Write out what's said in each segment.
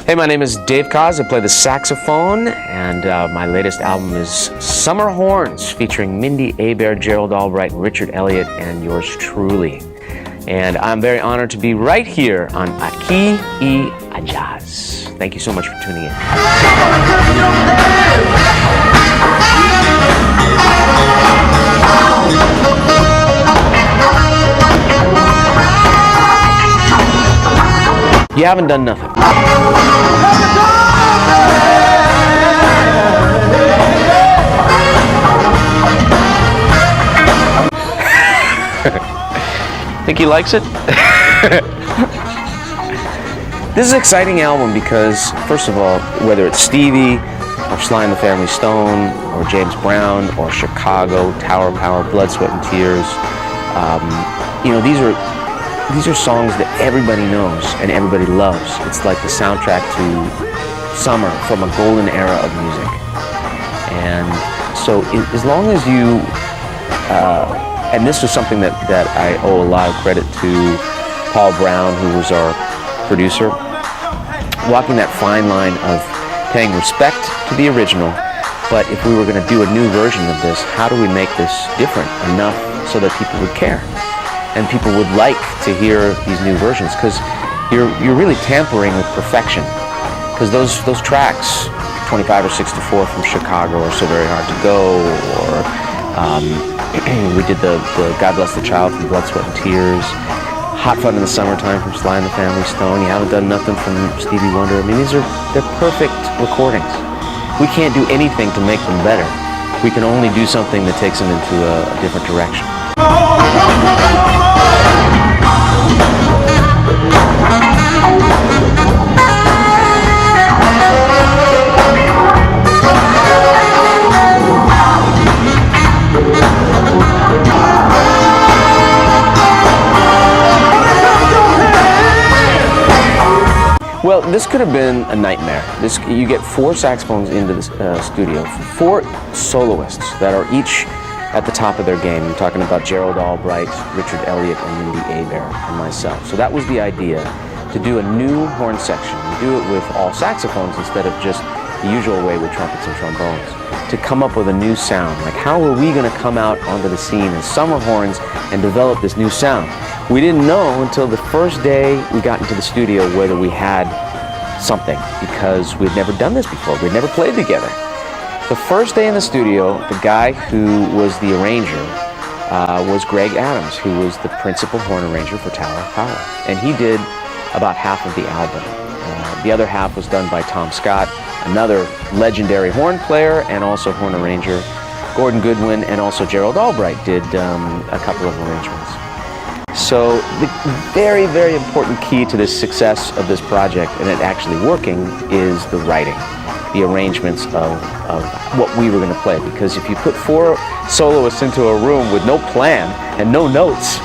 Hey, my name is Dave Koz. I play the saxophone, and my latest album is Summer Horns, featuring Mindi Abair, Gerald, Albright, Richard, Elliot, and yours truly. And I'm very honored to be right here on AQUI Y AJAZZ. Thank you so much for tuning in. You haven't done nothing. Think he likes it? This is an exciting album because, first of all, whether it's Stevie, or Sly and the Family Stone, or James Brown, or Chicago, Tower Power, Blood, Sweat and Tears, you know, these are songs that everybody knows and everybody loves. It's like the soundtrack to summer from a golden era of music. And so as long as you, and this was something that I owe a lot of credit to Paul Brown, who was our producer, walking that fine line of paying respect to the original, but if we were going to do a new version of this, how do we make this different enough so that people would care? And people would like to hear these new versions, because you're really tampering with perfection. Because those tracks, 25 or 64 from Chicago, are So Very Hard to Go, or we did the God Bless the Child from Blood, Sweat and Tears, Hot Fun in the Summertime from Sly and the Family Stone, You Haven't Done Nothing from Stevie Wonder. I mean, they're perfect recordings. We can't do anything to make them better. We can only do something that takes them into a different direction. Well, this could have been a nightmare. You get 4 saxophones into the studio, 4 soloists that are each at the top of their game. I'm talking about Gerald, Albright, Richard, Elliot, and Mindi Abair, and myself. So that was the idea, to do a new horn section, do it with all saxophones instead of just the usual way with trumpets and trombones, to come up with a new sound. Like, how are we going to come out onto the scene as summer horns and develop this new sound? We didn't know until the first day we got into the studio whether we had something, because we'd never done this before. We'd never played together. The first day in the studio, the guy who was the arranger was Greg Adams, who was the principal horn arranger for Tower Power. And he did about half of the album. The other half was done by Tom Scott, another legendary horn player and also horn arranger. Gordon Goodwin and also Gerald Albright did a couple of arrangements. So the very, very important key to the success of this project, and it actually working, is the writing, the arrangements of what we were going to play. Because if you put 4 soloists into a room with no plan and no notes,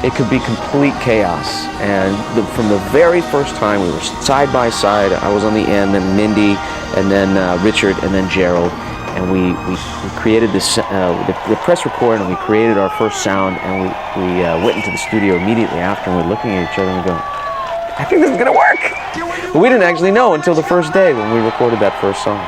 it could be complete chaos. And from the very first time, we were side by side. I was on the end, then Mindi, and then Richard, and then Gerald. And we created this, the press record, and we created our first sound, and we went into the studio immediately after, and we're looking at each other and we go, I think this is going to work. But we didn't actually know until the first day when we recorded that first song.